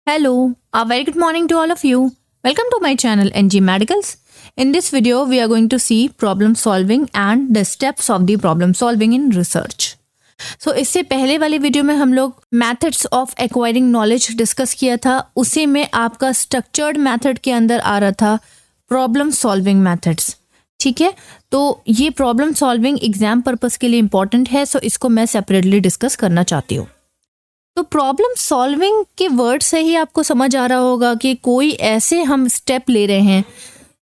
Hello, a very good morning to all of you. Welcome to my channel NG Medicals. In this video, we are going to see problem solving and the steps of the problem solving in research. So इससे पहले वाली video में हम लोग methods of acquiring knowledge discuss किया था. उसी में आपका structured method के अंदर आ रहा था problem solving methods. ठीक है, तो ये प्रॉब्लम सॉल्विंग एग्जाम पर्पस के लिए इंपॉर्टेंट है, सो इसको मैं सेपरेटली डिस्कस करना चाहती हूँ. तो प्रॉब्लम सॉल्विंग के वर्ड से ही आपको समझ आ रहा होगा कि कोई ऐसे हम स्टेप ले रहे हैं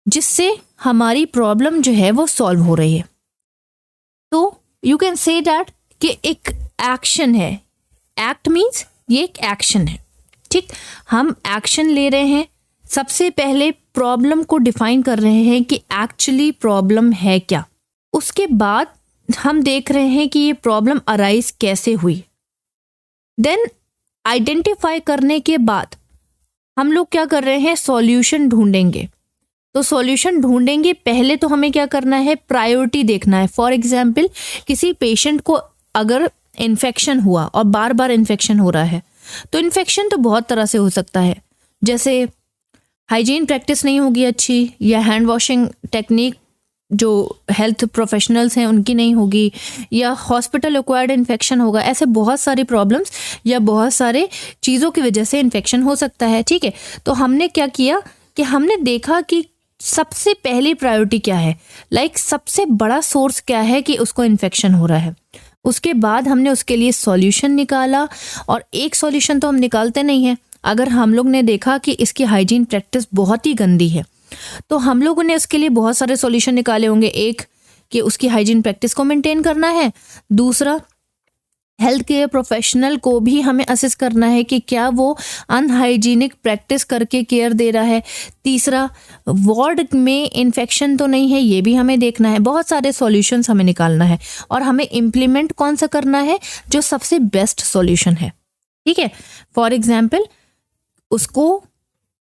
जिससे हमारी प्रॉब्लम जो है वो सॉल्व हो रही है. तो यू कैन से दैट कि एक एक्शन है. एक्ट मीन्स ये एक एक्शन है. ठीक, हम एक्शन ले रहे हैं. सबसे पहले प्रॉब्लम को डिफाइन कर रहे हैं कि एक्चुअली प्रॉब्लम है क्या. उसके बाद हम देख रहे हैं कि ये प्रॉब्लम अराइज कैसे हुई. देन आइडेंटिफाई करने के बाद हम लोग क्या कर रहे हैं, सॉल्यूशन ढूंढेंगे. तो सॉल्यूशन ढूंढेंगे, पहले तो हमें क्या करना है, प्रायोरिटी देखना है. फॉर एग्जाम्पल, किसी पेशेंट को अगर इन्फेक्शन हुआ और बार बार इन्फेक्शन हो रहा है, तो इन्फेक्शन तो बहुत तरह से हो सकता है. जैसे हाइजीन प्रैक्टिस नहीं होगी अच्छी, या हैंड वॉशिंग टेक्निक जो हेल्थ प्रोफेशनल्स हैं उनकी नहीं होगी, या हॉस्पिटल एक्वायर्ड इन्फेक्शन होगा. ऐसे बहुत सारी प्रॉब्लम्स या बहुत सारे चीज़ों की वजह से इन्फेक्शन हो सकता है. ठीक है, तो हमने क्या किया कि हमने देखा कि सबसे पहली प्रायोरिटी क्या है, सबसे बड़ा सोर्स क्या है कि उसको इन्फेक्शन हो रहा है. उसके बाद हमने उसके लिए सॉल्यूशन निकाला. और एक सॉल्यूशन तो हम निकालते नहीं हैं. अगर हम लोग ने देखा कि इसकी हाइजीन प्रैक्टिस बहुत ही गंदी है, तो हम लोगों ने उसके लिए बहुत सारे सॉल्यूशन निकाले होंगे. एक कि उसकी हाइजीन प्रैक्टिस को मेंटेन करना है. दूसरा, हेल्थ केयर प्रोफेशनल को भी हमें असेस करना है कि क्या वो अनहाइजीनिक प्रैक्टिस करके केयर दे रहा है. तीसरा, वार्ड में इन्फेक्शन तो नहीं है, ये भी हमें देखना है. बहुत सारे सॉल्यूशंस हमें निकालना है और हमें इम्प्लीमेंट कौन सा करना है, जो सबसे बेस्ट सॉल्यूशन है. ठीक है, फॉर एग्जाम्पल, उसको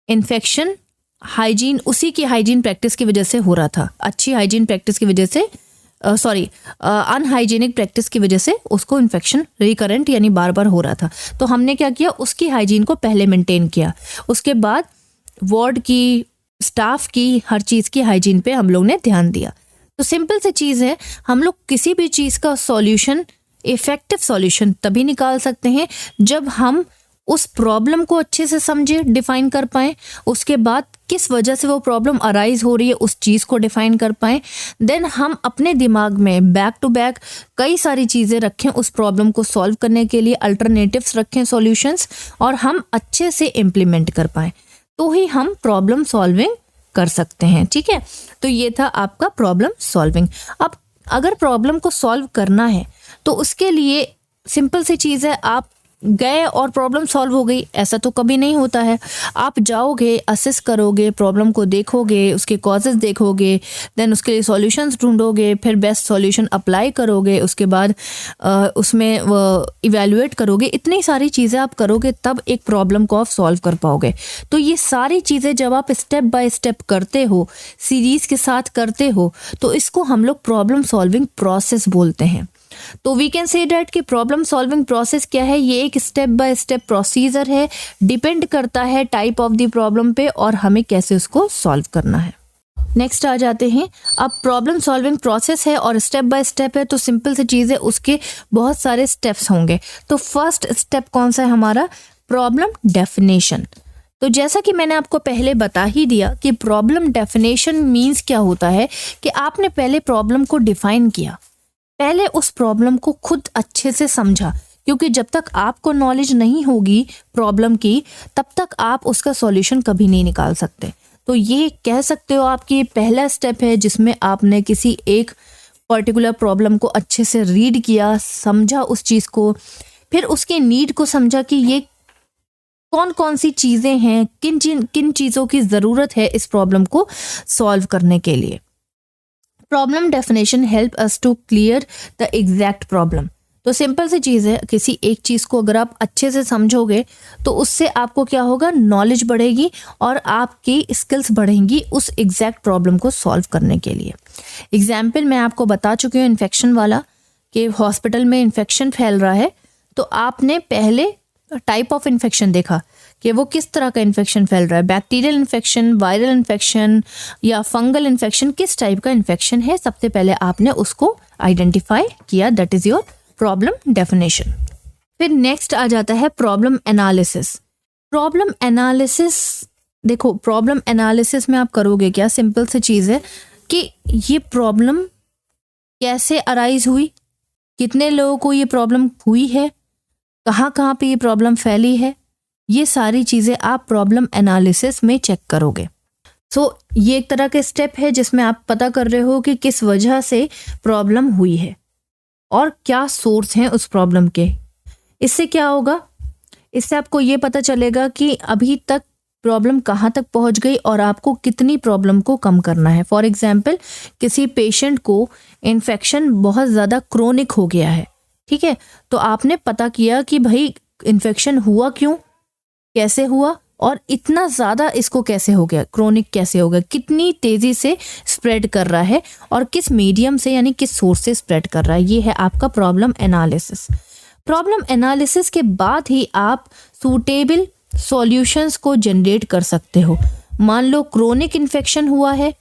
इन्फेक्शन हाइजीन उसी की हाइजीन प्रैक्टिस की वजह से हो रहा था. अच्छी हाइजीन प्रैक्टिस की वजह से अनहाइजीनिक प्रैक्टिस की वजह से उसको इन्फेक्शन रिकरेंट यानी बार बार हो रहा था. तो हमने क्या किया, उसकी हाइजीन को पहले मेंटेन किया. उसके बाद वार्ड की, स्टाफ की, हर चीज़ की हाइजीन पे हम लोग ने ध्यान दिया. तो सिंपल सी चीज़ है, हम लोग किसी भी चीज़ का सॉल्यूशन, इफेक्टिव सॉल्यूशन तभी निकाल सकते हैं जब हम उस प्रॉब्लम को अच्छे से समझे, डिफाइन कर पाएँ. उसके बाद किस वजह से वो प्रॉब्लम अराइज हो रही है उस चीज़ को डिफाइन कर पाएँ. देन हम अपने दिमाग में बैक टू बैक कई सारी चीज़ें रखें उस प्रॉब्लम को सॉल्व करने के लिए, अल्टरनेटिव्स रखें, सॉल्यूशंस, और हम अच्छे से इम्प्लीमेंट कर पाएँ. तो ही हम प्रॉब्लम सॉल्विंग कर सकते हैं. ठीक है, तो ये था आपका प्रॉब्लम सॉल्विंग. अब अगर प्रॉब्लम को सॉल्व करना है तो उसके लिए सिंपल सी चीज़ है, आप गए और प्रॉब्लम सॉल्व हो गई, ऐसा तो कभी नहीं होता है. आप जाओगे, असेस करोगे, प्रॉब्लम को देखोगे, उसके कॉजेज देखोगे, देन उसके लिए सॉल्यूशंस ढूंढोगे, फिर बेस्ट सॉल्यूशन अप्लाई करोगे, उसके बाद उसमें इवैल्यूएट करोगे. इतनी सारी चीज़ें आप करोगे तब एक प्रॉब्लम को आप सॉल्व कर पाओगे. तो ये सारी चीज़ें जब आप स्टेप बाय स्टेप करते हो, सीरीज़ के साथ करते हो, तो इसको हम लोग प्रॉब्लम सॉल्विंग प्रोसेस बोलते हैं. तो वी कैन से डैट कि प्रॉब्लम सॉल्विंग प्रोसेस क्या है, ये एक स्टेप बाय स्टेप प्रोसीजर है. डिपेंड करता है टाइप ऑफ द प्रॉब्लम पे और हमें कैसे उसको सॉल्व करना है. नेक्स्ट आ जाते हैं. अब प्रॉब्लम सॉल्विंग प्रोसेस है और स्टेप बाय स्टेप है, तो सिंपल सी चीज़ है, उसके बहुत सारे स्टेप्स होंगे. तो फर्स्ट स्टेप कौन सा है हमारा, प्रॉब्लम डेफिनेशन. तो जैसा कि मैंने आपको पहले बता ही दिया कि प्रॉब्लम डेफिनेशन मीन्स क्या होता है, कि आपने पहले प्रॉब्लम को डिफाइन किया, पहले उस प्रॉब्लम को खुद अच्छे से समझा. क्योंकि जब तक आपको नॉलेज नहीं होगी प्रॉब्लम की, तब तक आप उसका सॉल्यूशन कभी नहीं निकाल सकते. तो ये कह सकते हो आपकी पहला स्टेप है जिसमें आपने किसी एक पर्टिकुलर प्रॉब्लम को अच्छे से रीड किया, समझा उस चीज़ को, फिर उसके नीड को समझा कि ये कौन कौन सी चीज़ें हैं, किन चीज़ों की ज़रूरत है इस प्रॉब्लम को सॉल्व करने के लिए. Problem definition help us to clear the exact problem. तो सिंपल सी चीज़ है, किसी एक चीज़ को अगर आप अच्छे से समझोगे तो उससे आपको क्या होगा, नॉलेज बढ़ेगी और आपकी स्किल्स बढ़ेंगी उस एग्जैक्ट प्रॉब्लम को सॉल्व करने के लिए. एग्जाम्पल मैं आपको बता चुकी हूँ इन्फेक्शन वाला, कि हॉस्पिटल में इन्फेक्शन फैल रहा है, तो आपने पहले टाइप ऑफ इन्फेक्शन देखा कि वो किस तरह का इन्फेक्शन फैल रहा है, बैक्टीरियल इन्फेक्शन, वायरल इन्फेक्शन या फंगल इन्फेक्शन, किस टाइप का इन्फेक्शन है, सबसे पहले आपने उसको आइडेंटिफाई किया। That is your problem definition. फिर नेक्स्ट आ जाता है प्रॉब्लम एनालिसिस। प्रॉब्लम एनालिसिस, देखो प्रॉब्लम एनालिसिस में आप करोगे क्या, सिंपल सी चीज़ है कि ये प्रॉब्लम कैसे अराइज हुई, कितने लोगों को ये प्रॉब्लम हुई है, कहाँ कहाँ पे ये प्रॉब्लम फैली है, ये सारी चीज़ें आप प्रॉब्लम एनालिसिस में चेक करोगे। सो ये एक तरह का स्टेप है जिसमें आप पता कर रहे हो कि किस वजह से प्रॉब्लम हुई है और क्या सोर्स हैं उस प्रॉब्लम के। इससे क्या होगा, इससे आपको ये पता चलेगा कि अभी तक प्रॉब्लम कहाँ तक पहुँच गई और आपको कितनी प्रॉब्लम को कम करना है। फॉर एग्जाम्पल, किसी पेशेंट को इन्फेक्शन बहुत ज़्यादा क्रोनिक हो गया है, ठीक है, तो आपने पता किया कि भाई इन्फेक्शन हुआ क्यों, कैसे हुआ और इतना ज़्यादा इसको कैसे हो गया, क्रोनिक कैसे हो गया, कितनी तेज़ी से स्प्रेड कर रहा है और किस मीडियम से यानी किस सोर्स से स्प्रेड कर रहा है। ये है आपका प्रॉब्लम एनालिसिस। प्रॉब्लम एनालिसिस के बाद ही आप सूटेबल सॉल्यूशंस को जनरेट कर सकते हो। मान लो क्रोनिक इन्फेक्शन हुआ है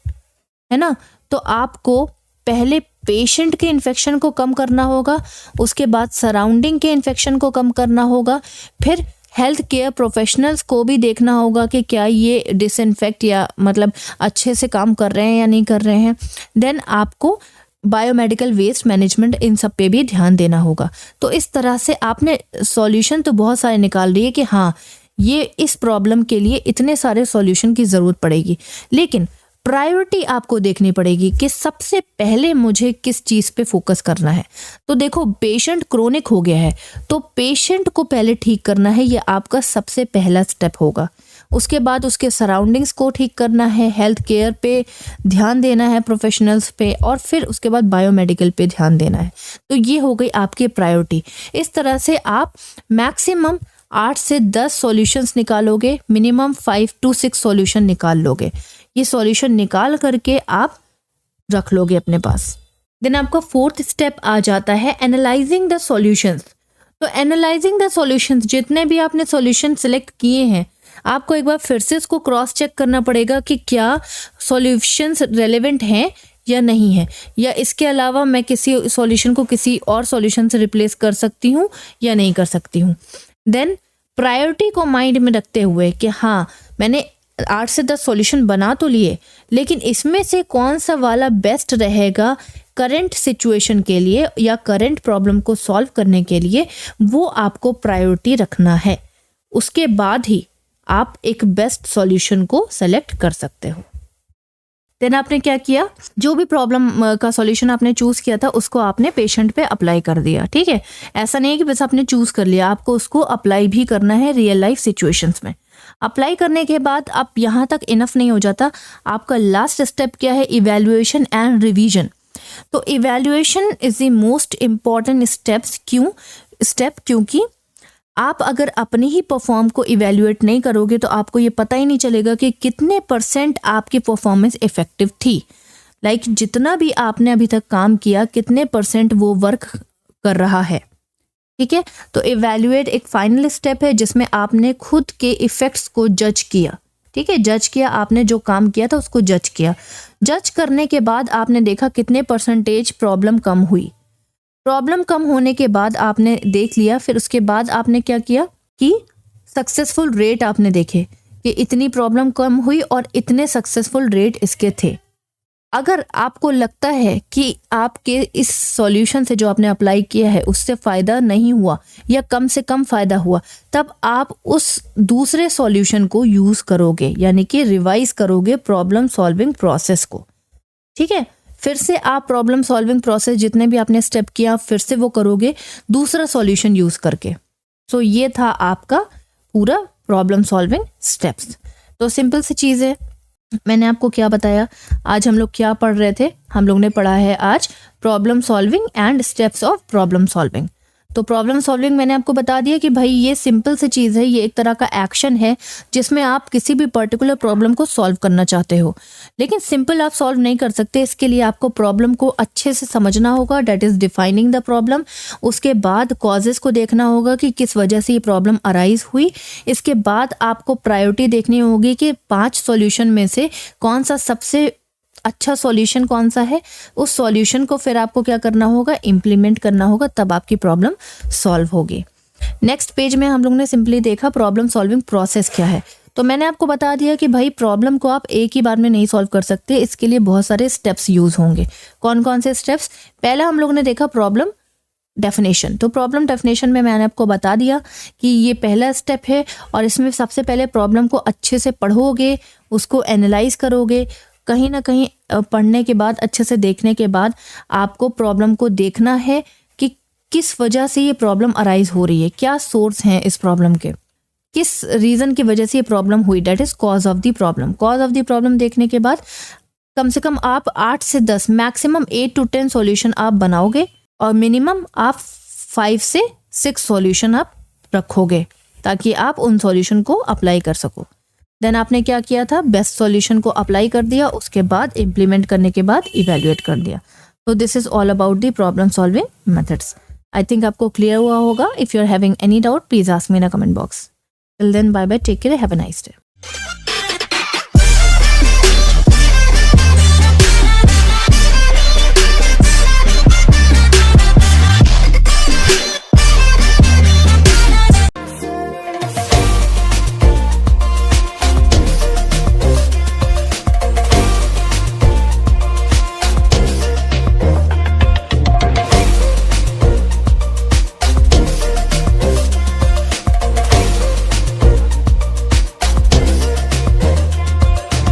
ना, तो आपको पहले पेशेंट के इन्फेक्शन को कम करना होगा, उसके बाद सराउंडिंग के इन्फेक्शन को कम करना होगा, फिर हेल्थ केयर प्रोफेशनल्स को भी देखना होगा कि क्या ये डिसइंफेक्ट या मतलब अच्छे से काम कर रहे हैं या नहीं कर रहे हैं। देन आपको बायोमेडिकल वेस्ट मैनेजमेंट, इन सब पे भी ध्यान देना होगा। तो इस तरह से आपने सॉल्यूशन तो बहुत सारे निकाल लिए कि हाँ ये इस प्रॉब्लम के लिए इतने सारे सॉल्यूशन की ज़रूरत पड़ेगी, लेकिन प्रायोरिटी आपको देखनी पड़ेगी कि सबसे पहले मुझे किस चीज़ पे फोकस करना है। तो देखो पेशेंट क्रोनिक हो गया है तो पेशेंट को पहले ठीक करना है, ये आपका सबसे पहला स्टेप होगा। उसके बाद उसके सराउंडिंग्स को ठीक करना है, हेल्थ केयर पे ध्यान देना है, प्रोफेशनल्स पे, और फिर उसके बाद बायोमेडिकल पे ध्यान देना है। तो ये हो गई आपकी प्रायोरिटी। इस तरह से आप मैक्सिमम 8 से 10 सॉल्यूशंस निकालोगे, मिनिमम 5 to 6 सॉल्यूशन निकाल लोगे। ये सॉल्यूशन निकाल करके आप रख लोगे अपने पास। देन आपका फोर्थ स्टेप आ जाता है एनालाइजिंग द सॉल्यूशंस। तो एनालाइजिंग द सॉल्यूशंस, जितने भी आपने सॉल्यूशन सिलेक्ट किए हैं, आपको एक बार फिर से इसको क्रॉस चेक करना पड़ेगा कि क्या सॉल्यूशंस रेलेवेंट हैं या नहीं है, या इसके अलावा मैं किसी सॉल्यूशन को किसी और सॉल्यूशन से रिप्लेस कर सकती हूँ या नहीं कर सकती हूँ। देन प्रायोरिटी को माइंड में रखते हुए कि हाँ मैंने 8 से 10 सॉल्यूशन बना तो लिए, लेकिन इसमें से कौन सा वाला बेस्ट रहेगा करंट सिचुएशन के लिए या करंट प्रॉब्लम को सॉल्व करने के लिए, वो आपको प्रायोरिटी रखना है। उसके बाद ही आप एक बेस्ट सॉल्यूशन को सेलेक्ट कर सकते हो। देन आपने क्या किया, जो भी प्रॉब्लम का सॉल्यूशन आपने चूज किया था उसको आपने पेशेंट पे अप्लाई कर दिया, ठीक है। ऐसा नहीं है कि बस आपने चूज कर लिया, आपको उसको अप्लाई भी करना है रियल लाइफ सिचुएशंस में। अप्लाई करने के बाद अब यहाँ तक इनफ नहीं हो जाता, आपका लास्ट स्टेप क्या है, इवैल्यूएशन एंड रिवीजन। तो evaluation is the most important step, क्योंकि आप अगर अपनी ही परफॉर्म को इवैल्यूएट नहीं करोगे तो आपको ये पता ही नहीं चलेगा कि कितने % आपकी परफॉर्मेंस इफेक्टिव थी। लाइक जितना भी आपने अभी तक काम किया, कितने % वो वर्क कर रहा है, ठीक है। तो इवैल्यूएट एक फाइनल स्टेप है जिसमें आपने खुद के इफेक्ट्स को जज किया, ठीक है। जज किया, आपने जो काम किया था उसको जज किया। जज करने के बाद आपने देखा कितने % प्रॉब्लम कम हुई। प्रॉब्लम कम होने के बाद आपने देख लिया, फिर उसके बाद आपने क्या किया कि सक्सेसफुल रेट आपने देखे कि इतनी प्रॉब्लम कम हुई और इतने सक्सेसफुल रेट इसके थे। अगर आपको लगता है कि आपके इस सॉल्यूशन से जो आपने अप्लाई किया है उससे फ़ायदा नहीं हुआ या कम से कम फ़ायदा हुआ, तब आप उस दूसरे सॉल्यूशन को यूज़ करोगे, यानी कि रिवाइज करोगे प्रॉब्लम सॉल्विंग प्रोसेस को, ठीक है। फिर से आप प्रॉब्लम सॉल्विंग प्रोसेस जितने भी आपने स्टेप किया फिर से वो करोगे दूसरा सॉल्यूशन यूज़ करके। सो ये था आपका पूरा प्रॉब्लम सॉल्विंग स्टेप्स। तो सिंपल सी चीज़ है, मैंने आपको क्या बताया, आज हम लोग क्या पढ़ रहे थे, हम लोग ने पढ़ा है आज problem solving and steps of problem solving. तो प्रॉब्लम सॉल्विंग मैंने आपको बता दिया कि भाई ये सिंपल सी चीज़ है, ये एक तरह का एक्शन है जिसमें आप किसी भी पर्टिकुलर प्रॉब्लम को सॉल्व करना चाहते हो, लेकिन सिंपल आप सॉल्व नहीं कर सकते। इसके लिए आपको प्रॉब्लम को अच्छे से समझना होगा, that is defining the problem. उसके बाद कॉजेज़ को देखना होगा कि किस वजह से ये प्रॉब्लम अराइज हुई। इसके बाद आपको प्रायोरिटी देखनी होगी कि 5 सॉल्यूशन में से कौन सा सबसे अच्छा सॉल्यूशन कौन सा है। उस सॉल्यूशन को फिर आपको क्या करना होगा, इम्प्लीमेंट करना होगा, तब आपकी प्रॉब्लम सॉल्व होगी। नेक्स्ट पेज में हम लोग ने सिंपली देखा प्रॉब्लम सॉल्विंग प्रोसेस क्या है। तो मैंने आपको बता दिया कि भाई प्रॉब्लम को आप एक ही बार में नहीं सॉल्व कर सकते, इसके लिए बहुत सारे स्टेप्स यूज होंगे। कौन कौन से स्टेप्स? पहला हम लोग ने देखा प्रॉब्लम डेफिनेशन। तो प्रॉब्लम डेफिनेशन में मैंने आपको बता दिया कि ये पहला स्टेप है और इसमें सबसे पहले प्रॉब्लम को अच्छे से पढ़ोगे, उसको एनालाइज करोगे। कहीं ना कहीं पढ़ने के बाद, अच्छे से देखने के बाद आपको प्रॉब्लम को देखना है कि किस वजह से ये प्रॉब्लम अराइज हो रही है, क्या सोर्स हैं इस प्रॉब्लम के, किस रीज़न की वजह से ये प्रॉब्लम हुई, that is cause of the problem. Cause of the problem देखने के बाद कम से कम आप 8 से 10, मैक्सिमम 8 to 10 सॉल्यूशन आप बनाओगे और मिनिमम आप 5 से 6 सॉल्यूशन आप रखोगे ताकि आप उन सॉल्यूशन को अप्लाई कर सको। देन आपने क्या किया था, बेस्ट सॉल्यूशन को अप्लाई कर दिया, उसके बाद इम्प्लीमेंट करने के बाद इवेल्युएट कर दिया। तो this is all about the problem solving methods. I think आपको क्लियर हुआ होगा। If you are having any doubt please ask me in a comment box. Till then bye bye, take care, have a nice day.